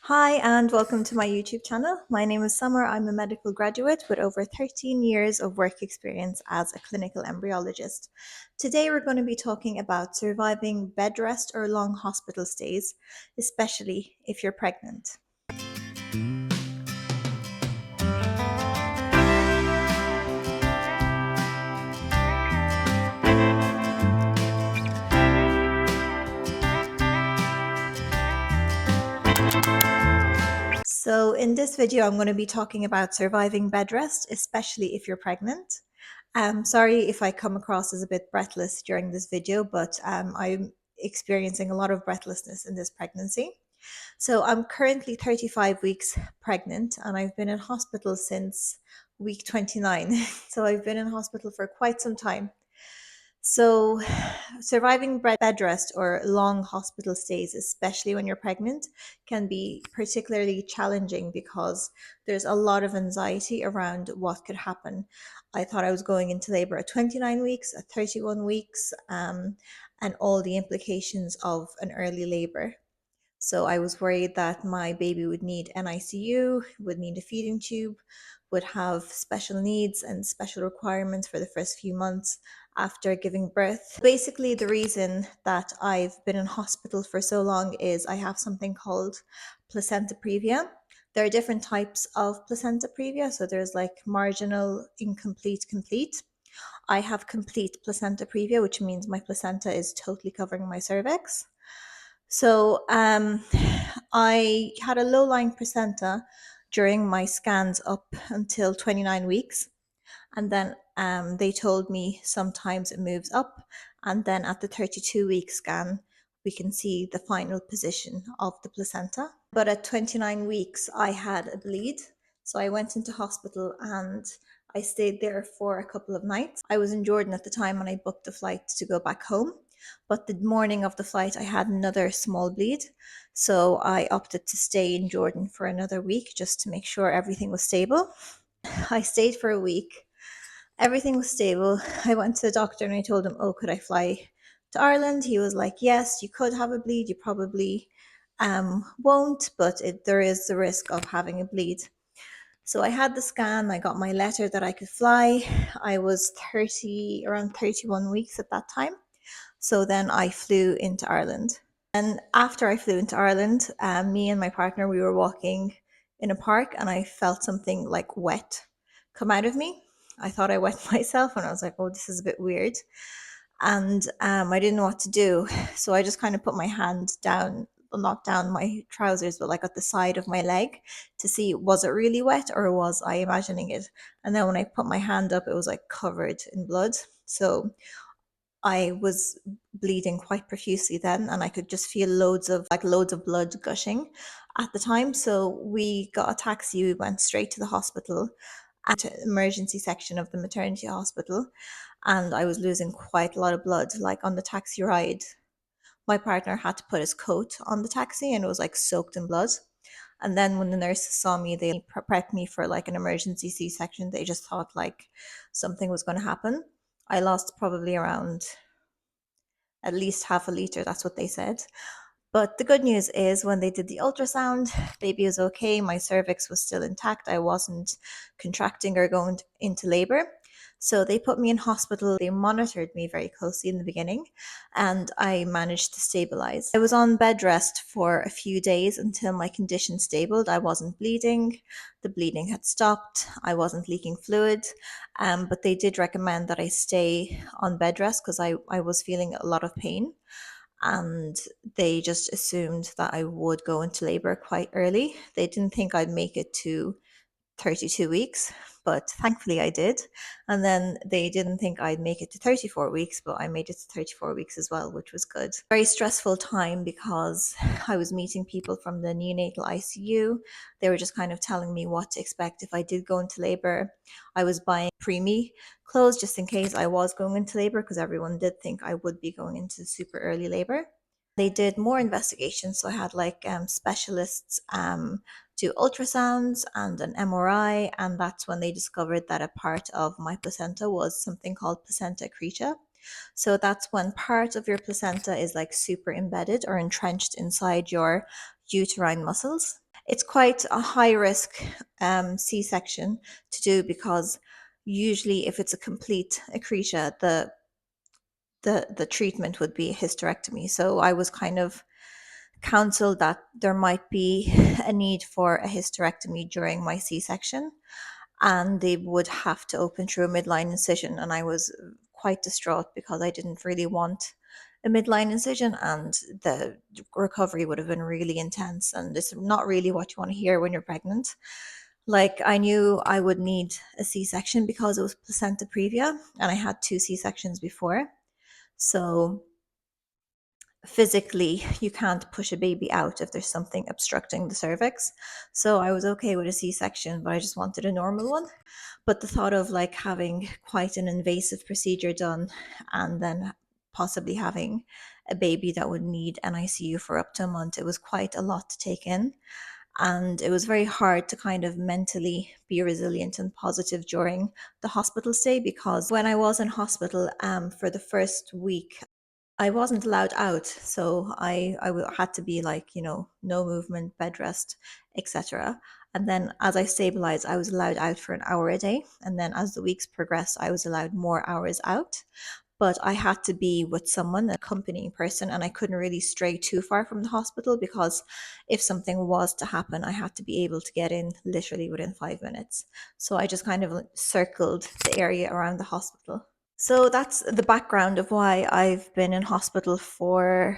Hi, and welcome to my YouTube channel. My name is Summer. I'm a medical graduate with over 13 years of work experience as a clinical embryologist. Today, we're going to be talking about surviving bed rest or long hospital stays, especially if you're pregnant. So, in this video, I'm going to be talking about surviving bed rest, especially if you're pregnant. Sorry if I come across as a bit breathless during this video, but I'm experiencing a lot of breathlessness in this pregnancy. So I'm currently 35 weeks pregnant and I've been in hospital since week 29. So I've been in hospital for quite some time. So surviving bed rest or long hospital stays, especially when you're pregnant, can be particularly challenging because there's a lot of anxiety around what could happen. I thought I was going into labor at 29 weeks, at 31 weeks, and all the implications of an early labor. So I was worried that my baby would need NICU, would need a feeding tube, would have special needs and special requirements for the first few months after giving birth. Basically, the reason that I've been in hospital for so long is I have something called placenta previa. There are different types of placenta previa. So there's like marginal, incomplete, complete. I have complete placenta previa, which means my placenta is totally covering my cervix. So I had a low-lying placenta during my scans up until 29 weeks. And then they told me sometimes it moves up. And then at the 32-week scan, we can see the final position of the placenta. But at 29 weeks, I had a bleed. So I went into hospital and I stayed there for a couple of nights. I was in Jordan at the time and I booked a flight to go back home. But the morning of the flight, I had another small bleed. So I opted to stay in Jordan for another week just to make sure everything was stable. I stayed for a week. Everything was stable. I went to the doctor and I told him, oh, could I fly to Ireland? He was like, yes, you could have a bleed. You probably won't, but there is the risk of having a bleed. So I had the scan. I got my letter that I could fly. I was around 31 weeks at that time. So then I flew into Ireland. And after I flew into Ireland, me and my partner, we were walking in a park and I felt something like wet come out of me. I thought I wet myself and I was like, oh, this is a bit weird. And I didn't know what to do. So I just kind of put my hand down, well, not down my trousers, but like at the side of my leg to see, was it really wet or was I imagining it? And then when I put my hand up, it was like covered in blood. So I was bleeding quite profusely then, and I could just feel loads of blood gushing at the time. So we got a taxi. We went straight to the hospital, at the emergency section of the maternity hospital, and I was losing quite a lot of blood. Like on the taxi ride, my partner had to put his coat on the taxi, and it was like soaked in blood. And then when the nurses saw me, they prepped me for like an emergency C-section. They just thought like something was going to happen. I lost probably around at least half a liter. That's what they said. But the good news is when they did the ultrasound, baby was okay. My cervix was still intact. I wasn't contracting or going into labor. So they put me in hospital. They monitored me very closely in the beginning and I managed to stabilize. I was on bed rest for a few days until my condition stabled. I wasn't bleeding. The bleeding had stopped. I wasn't leaking fluid. But they did recommend that I stay on bed rest because I was feeling a lot of pain. And they just assumed that I would go into labor quite early. They didn't think I'd make it to 32 weeks, but thankfully I did. And then they didn't think I'd make it to 34 weeks, but I made it to 34 weeks as well, which was good. Very stressful time because I was meeting people from the neonatal ICU. They were just kind of telling me what to expect if I did go into labor. I was buying preemie clothes just in case I was going into labor because everyone did think I would be going into super early labor. They did more investigations. So I had like specialists do ultrasounds and an MRI. And that's when they discovered that a part of my placenta was something called placenta accreta. So that's when part of your placenta is like super embedded or entrenched inside your uterine muscles. It's quite a high risk C-section to do because usually if it's a complete Accreta, the treatment would be a hysterectomy. So I was kind of counseled that there might be a need for a hysterectomy during my C-section, and they would have to open through a midline incision. And I was quite distraught because I didn't really want a midline incision, and the recovery would have been really intense. And it's not really what you want to hear when you're pregnant. Like, I knew I would need a C section because it was placenta previa, and I had two C sections before. So physically you can't push a baby out if there's something obstructing the cervix. So I was okay with a C-section, but I just wanted a normal one. But the thought of like having quite an invasive procedure done and then possibly having a baby that would need an ICU for up to a month, it was quite a lot to take in. And it was very hard to kind of mentally be resilient and positive during the hospital stay, because when I was in hospital for the first week, I wasn't allowed out, so had to be like, no movement, bed rest, etc. And then as I stabilized, I was allowed out for an hour a day. And then as the weeks progressed, I was allowed more hours out. But I had to be with someone, an accompanying person, and I couldn't really stray too far from the hospital because if something was to happen, I had to be able to get in literally within 5 minutes. So I just kind of circled the area around the hospital. So that's the background of why I've been in hospital for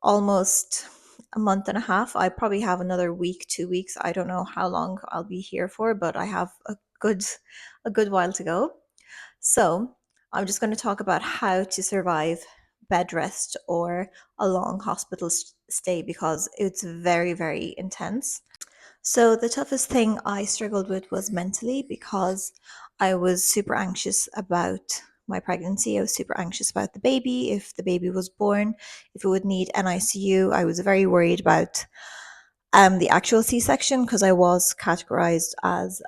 almost a month and a half. I probably have another week, 2 weeks. I don't know how long I'll be here for, but I have a good while to go. So I'm just going to talk about how to survive bed rest or a long hospital stay, because it's very, very intense. So the toughest thing I struggled with was mentally, because I was super anxious about my pregnancy. I was super anxious about the baby, if the baby was born, if it would need an ICU. I was very worried about the actual C-section, because I was categorized as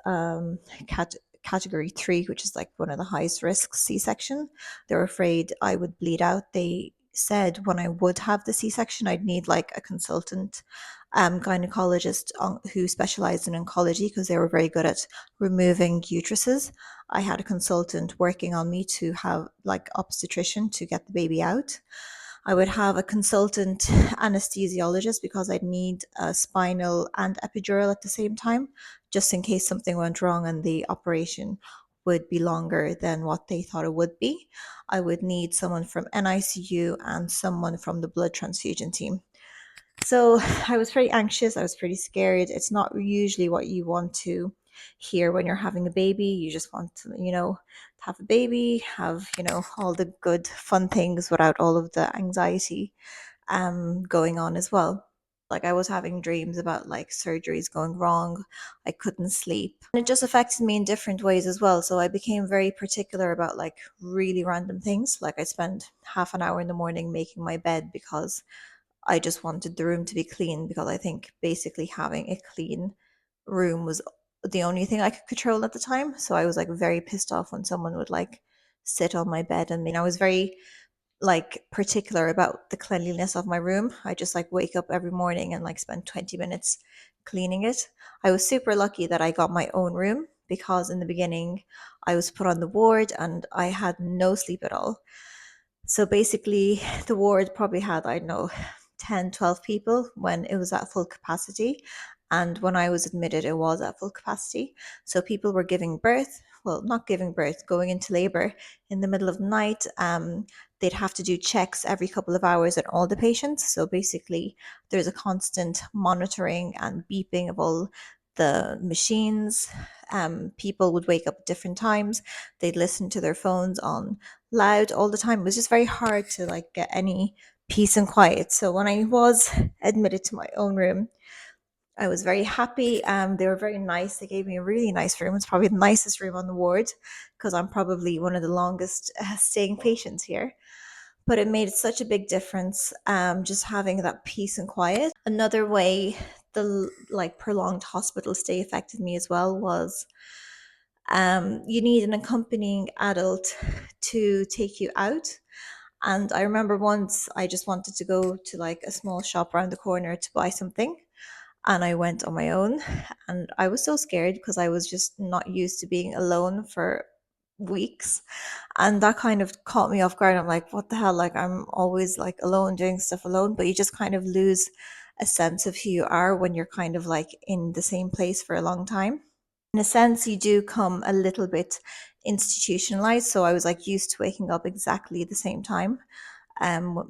category 3, which is like one of the highest risk C-section. They were afraid I would bleed out. They said when I would have the C-section, I'd need like a consultant gynecologist who specialized in oncology, because they were very good at removing uteruses. I had a consultant working on me to have like obstetrician to get the baby out. I would have a consultant anesthesiologist because I'd need a spinal and epidural at the same time, just in case something went wrong and the operation would be longer than what they thought it would be. I would need someone from NICU and someone from the blood transfusion team. So I was pretty anxious. I was pretty scared. It's not usually what you want to hear when you're having a baby. You just want to, have a baby, have, all the good, fun things without all of the anxiety going on as well. Like, I was having dreams about like surgeries going wrong. I couldn't sleep. And it just affected me in different ways as well. So I became very particular about like really random things. Like, I spent half an hour in the morning making my bed because I just wanted the room to be clean, because I think basically having a clean room was the only thing I could control at the time. So I was like very pissed off when someone would like sit on my bed. And I was very like particular about the cleanliness of my room. I just like wake up every morning and like spend 20 minutes cleaning it. I was super lucky that I got my own room, because in the beginning I was put on the ward and I had no sleep at all. So basically, the ward probably had, I don't know, 10, 12 people when it was at full capacity. And when I was admitted, it was at full capacity. So people were giving birth, well, not giving birth, going into labor in the middle of the night. They'd have to do checks every couple of hours on all the patients. So basically, there's a constant monitoring and beeping of all the machines. People would wake up at different times. They'd listen to their phones on loud all the time. It was just very hard to like get any peace and quiet. So when I was admitted to my own room, I was very happy. They were very nice. They gave me a really nice room. It's probably the nicest room on the ward, because I'm probably one of the longest staying patients here. But it made such a big difference, just having that peace and quiet. Another way the like prolonged hospital stay affected me as well was you need an accompanying adult to take you out. And I remember once I just wanted to go to like a small shop around the corner to buy something. and I went on my own. And I was so scared because I was just not used to being alone for weeks. And that kind of caught me off guard. I'm like, what the hell? Like, I'm always like alone doing stuff alone, but you just kind of lose a sense of who you are when you're kind of like in the same place for a long time. In a sense, you do come a little bit institutionalized. So I was like used to waking up exactly the same time,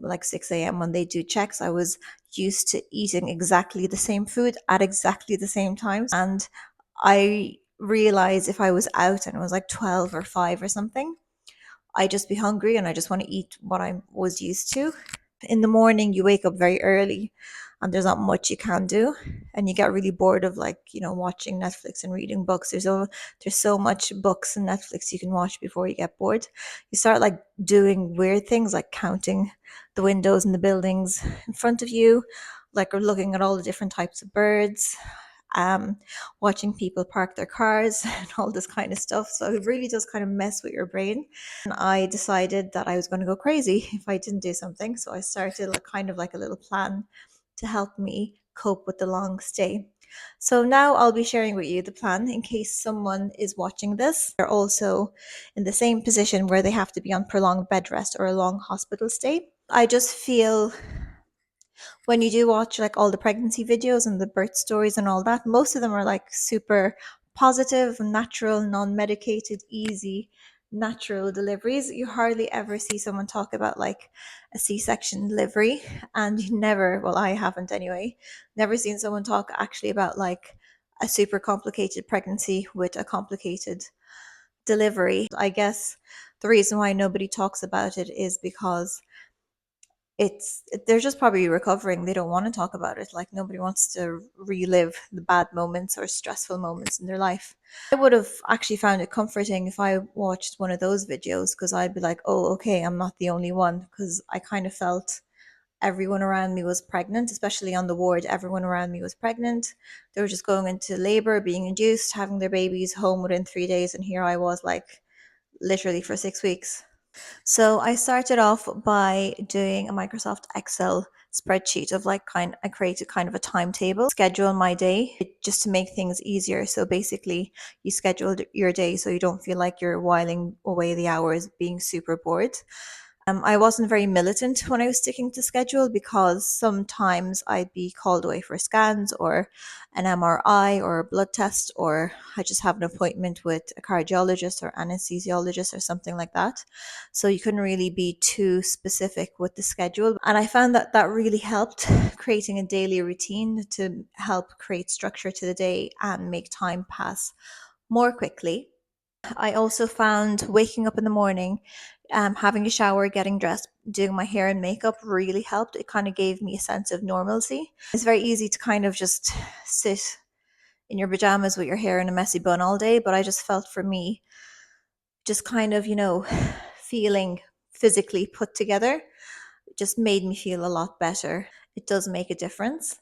like 6 a.m. when they do checks. I was used to eating exactly the same food at exactly the same times. And I realized if I was out and it was like 12 or 5 or something, I'd just be hungry and I just want to eat what I was used to. In the morning, you wake up very early and there's not much you can do, and you get really bored of like watching Netflix and reading books. There's so much books and Netflix you can watch before you get bored. You start like doing weird things like counting the windows in the buildings in front of you, like or looking at all the different types of birds, um, watching people park their cars and all this kind of stuff. So it really does kind of mess with your brain. And I decided that I was going to go crazy if I didn't do something. So I started like kind of like a little plan to help me cope with the long stay. So now I'll be sharing with you the plan in case someone is watching this. They're also in the same position where they have to be on prolonged bed rest or a long hospital stay. I just feel when you do watch like all the pregnancy videos and the birth stories and all that, most of them are like super positive, natural, non-medicated, easy, natural deliveries. You hardly ever see someone talk about like a C-section delivery, and you never, well, I haven't anyway, never seen someone talk actually about like a super complicated pregnancy with a complicated delivery. I guess the reason why nobody talks about it is because they're just probably recovering. They don't want to talk about it. Like nobody wants to relive the bad moments or stressful moments in their life. I would have actually found it comforting if I watched one of those videos, because I'd be like, oh, okay, I'm not the only one, because I kind of felt everyone around me was pregnant, especially on the ward. Everyone around me was pregnant. They were just going into labor, being induced, having their babies home within 3 days, and here I was like literally for 6 weeks. So I started off by doing a Microsoft Excel spreadsheet of like I created kind of a timetable, schedule my day just to make things easier. So basically you scheduled your day so you don't feel like you're whiling away the hours being super bored. I wasn't very militant when I was sticking to schedule, because sometimes I'd be called away for scans or an MRI or a blood test, or I just have an appointment with a cardiologist or anesthesiologist or something like that. So you couldn't really be too specific with the schedule. And I found that that really helped creating a daily routine to help create structure to the day and make time pass more quickly. I also found waking up in the morning, having a shower, getting dressed, doing my hair and makeup really helped. It kind of gave me a sense of normalcy. It's very easy to kind of just sit in your pajamas with your hair in a messy bun all day, but I just felt for me, just kind of, feeling physically put together just made me feel a lot better. It does make a difference.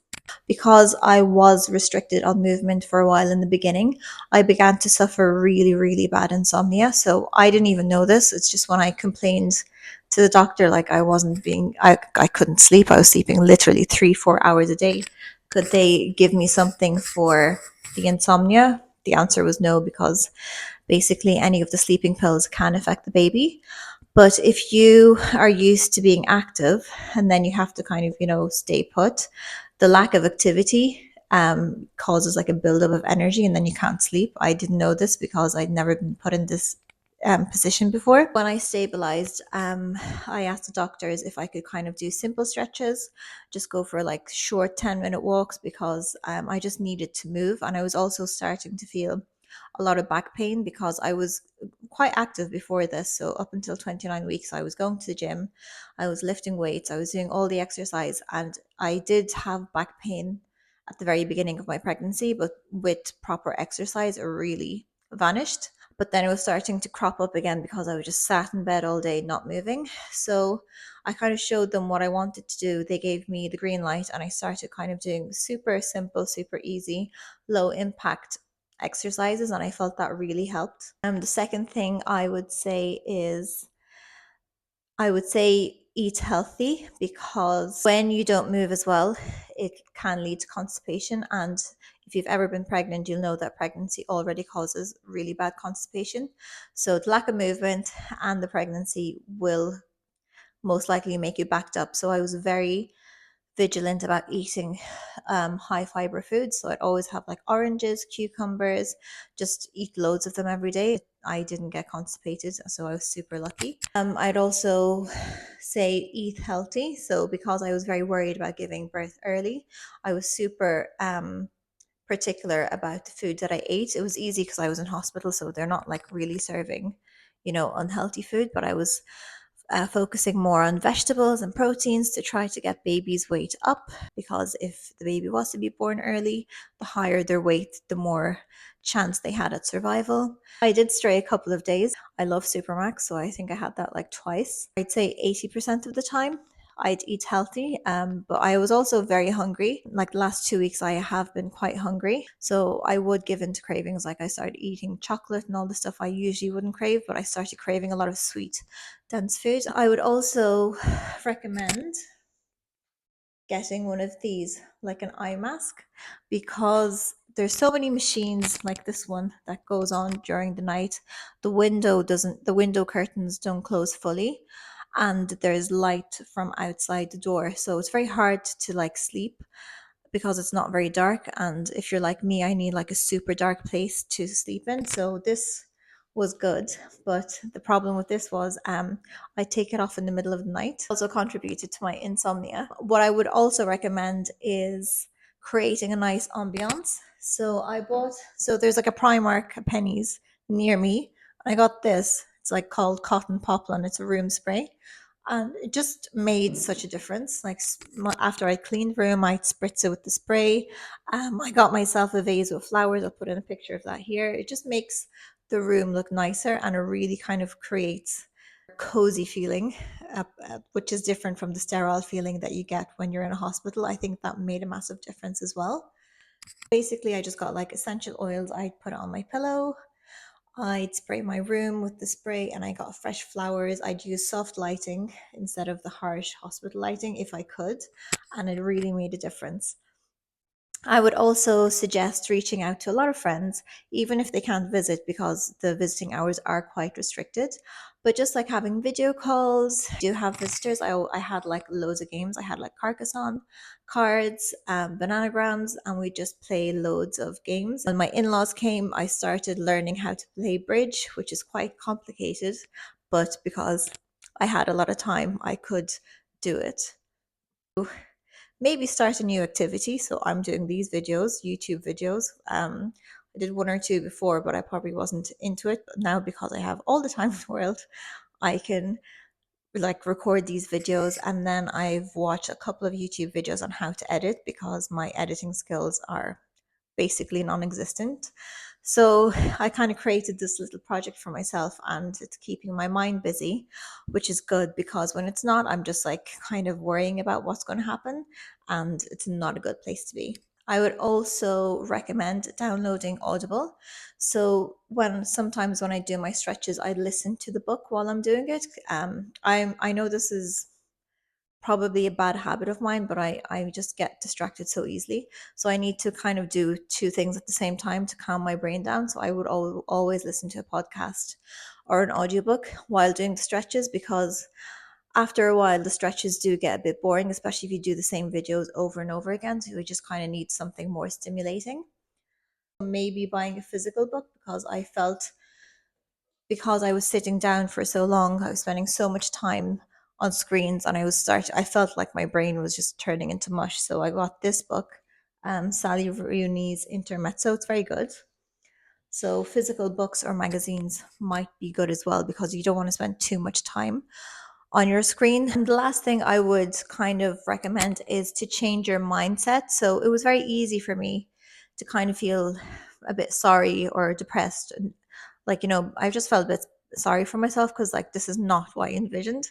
Because I was restricted on movement for a while in the beginning, I began to suffer really, really bad insomnia. So I didn't even know this. It's just when I complained to the doctor, like I couldn't sleep. I was sleeping literally 3, 4 hours a day. Could they give me something for the insomnia? The answer was no, because basically any of the sleeping pills can affect the baby. But if you are used to being active and then you have to kind of, stay put, the lack of activity causes like a buildup of energy and then you can't sleep. I didn't know this because I'd never been put in this position before. When I stabilized, I asked the doctors if I could kind of do simple stretches, just go for like short 10-minute walks, because I just needed to move. And I was also starting to feel a lot of back pain because I was quite active before this. So up until 29 weeks, I was going to the gym, I was lifting weights, I was doing all the exercise, and I did have back pain at the very beginning of my pregnancy, but with proper exercise, it really vanished. But then it was starting to crop up again because I was just sat in bed all day, not moving. So I kind of showed them what I wanted to do. They gave me the green light, and I started kind of doing super simple, super easy, low impact exercises, and I felt that really helped. The second thing I would say is I would say eat healthy, because when you don't move as well, it can lead to constipation. And if you've ever been pregnant, you'll know that pregnancy already causes really bad constipation. So the lack of movement and the pregnancy will most likely make you backed up. So I was very vigilant about eating high fiber foods. So I'd always have like oranges, cucumbers, just eat loads of them every day. I didn't get constipated, so I was super lucky. I'd also say eat healthy. So because I was very worried about giving birth early, I was super particular about the food that I ate. It was easy because I was in hospital, so they're not like really serving, unhealthy food, but I was focusing more on vegetables and proteins to try to get baby's weight up, because if the baby was to be born early, the higher their weight, the more chance they had at survival. I did stray a couple of days. I love Supermax, so I think I had that like twice. I'd say 80% of the time I'd eat healthy, but I was also very hungry. Like the last 2 weeks, I have been quite hungry. So I would give in to cravings. Like I started eating chocolate and all the stuff I usually wouldn't crave, but I started craving a lot of sweet, dense food. I would also recommend getting one of these, like an eye mask, because there's so many machines like this one that goes on during the night. The window curtains don't close fully, and there's light from outside the door, so it's very hard to like sleep because it's not very dark. And if you're like me, I need like a super dark place to sleep in. So this was good, but the problem with this was I take it off in the middle of the night. Also contributed to my insomnia. What I would also recommend is creating a nice ambiance. So there's like a Primark at Penny's near me. I got this. It's like called Cotton Poplin. It's a room spray, and it just made such a difference. Like after I cleaned the room, I'd spritz it with the spray. I got myself a vase with flowers. I'll put in a picture of that here. It just makes the room look nicer, and it really kind of creates a cozy feeling, which is different from the sterile feeling that you get when you're in a hospital. I think that made a massive difference as well. Basically, I just got like essential oils. I put it on my pillow. I'd spray my room with the spray, and I got fresh flowers. I'd use soft lighting instead of the harsh hospital lighting if I could, and it really made a difference. I would also suggest reaching out to a lot of friends, even if they can't visit, because the visiting hours are quite restricted. But just like having video calls, do have visitors. I had like loads of games. I had like Carcassonne, cards, bananagrams, and we just play loads of games. When my in laws came, I started learning how to play bridge, which is quite complicated, but because I had a lot of time, I could do it. Maybe start a new activity. So I'm doing these videos, YouTube videos. I did one or two before, but I probably wasn't into it. But now, because I have all the time in the world, I can like record these videos, and then I've watched a couple of YouTube videos on how to edit, because my editing skills are basically non-existent. So I kind of created this little project for myself, and it's keeping my mind busy, which is good, because when it's not, I'm just like kind of worrying about what's going to happen, and it's not a good place to be. I would also recommend downloading Audible. So sometimes when I do my stretches, I listen to the book while I'm doing it. I know this is probably a bad habit of mine, but I just get distracted so easily. So I need to kind of do two things at the same time to calm my brain down. So I would always listen to a podcast or an audiobook while doing the stretches, because after a while the stretches do get a bit boring, especially if you do the same videos over and over again. So you just kind of need something more stimulating. Maybe buying a physical book, because I felt, because I was sitting down for so long, I was spending so much time on screens, and I felt like my brain was just turning into mush. So I got this book, Sally Rooney's Intermezzo. It's very good. So physical books or magazines might be good as well, because you don't want to spend too much time on your screen. And the last thing I would kind of recommend is to change your mindset. So it was very easy for me to kind of feel a bit sorry or depressed, and like, I just felt a bit sorry for myself, because like this is not what I envisioned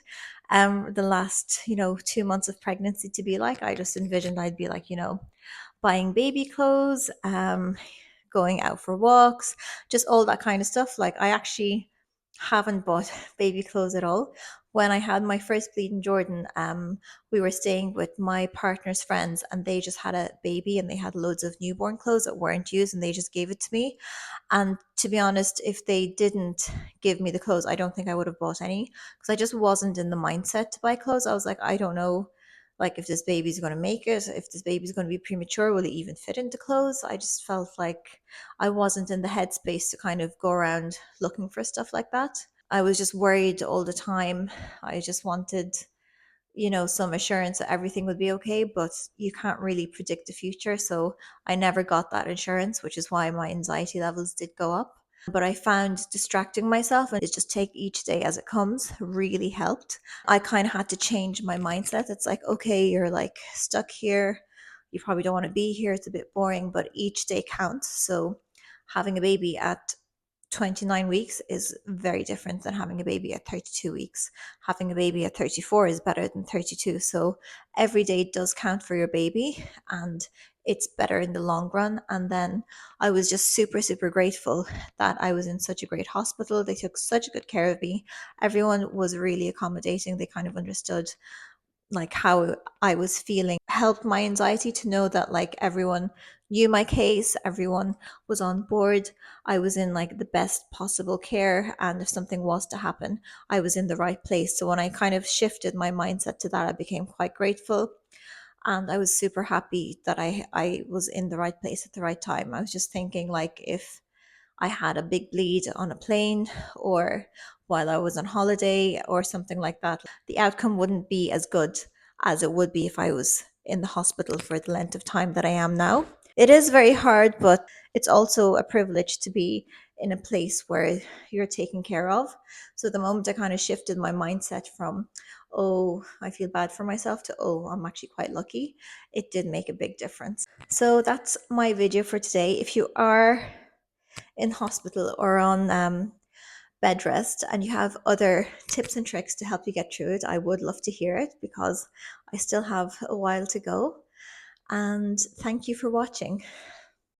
the last 2 months of pregnancy to be like. I just envisioned I'd be like, buying baby clothes, going out for walks, just all that kind of stuff. Like I actually haven't bought baby clothes at all. When I had my first bleed in Jordan, we were staying with my partner's friends, and they just had a baby, and they had loads of newborn clothes that weren't used, and they just gave it to me. And to be honest, if they didn't give me the clothes, I don't think I would have bought any, because I just wasn't in the mindset to buy clothes. I was like, I don't know, like if this baby's going to make it, if this baby's going to be premature, will it even fit into clothes? I just felt like I wasn't in the headspace to kind of go around looking for stuff like that. I was just worried all the time. I just wanted, some assurance that everything would be okay, but you can't really predict the future. So I never got that assurance, which is why my anxiety levels did go up. But I found distracting myself and just take each day as it comes really helped. I kind of had to change my mindset. It's like, okay, you're like stuck here. You probably don't want to be here. It's a bit boring, but each day counts. So having a baby at 29 weeks is very different than having a baby at 32 weeks. Having a baby at 34 is better than 32. So every day does count for your baby, and it's better in the long run. And then I was just super, super grateful that I was in such a great hospital. They took such good care of me. Everyone was really accommodating. They kind of understood like how I was feeling, helped my anxiety to know that like everyone knew my case, everyone was on board. I was in like the best possible care, and if something was to happen, I was in the right place. So when I kind of shifted my mindset to that, I became quite grateful, and I was super happy that I was in the right place at the right time. I was just thinking like if I had a big bleed on a plane or while I was on holiday or something like that, the outcome wouldn't be as good as it would be if I was in the hospital for the length of time that I am now. It is very hard, but it's also a privilege to be in a place where you're taken care of. So the moment I kind of shifted my mindset from, oh, I feel bad for myself, to, oh, I'm actually quite lucky, it did make a big difference. So that's my video for today. If you are in hospital or on bed rest and you have other tips and tricks to help you get through it, I would love to hear it, because I still have a while to go. And thank you for watching.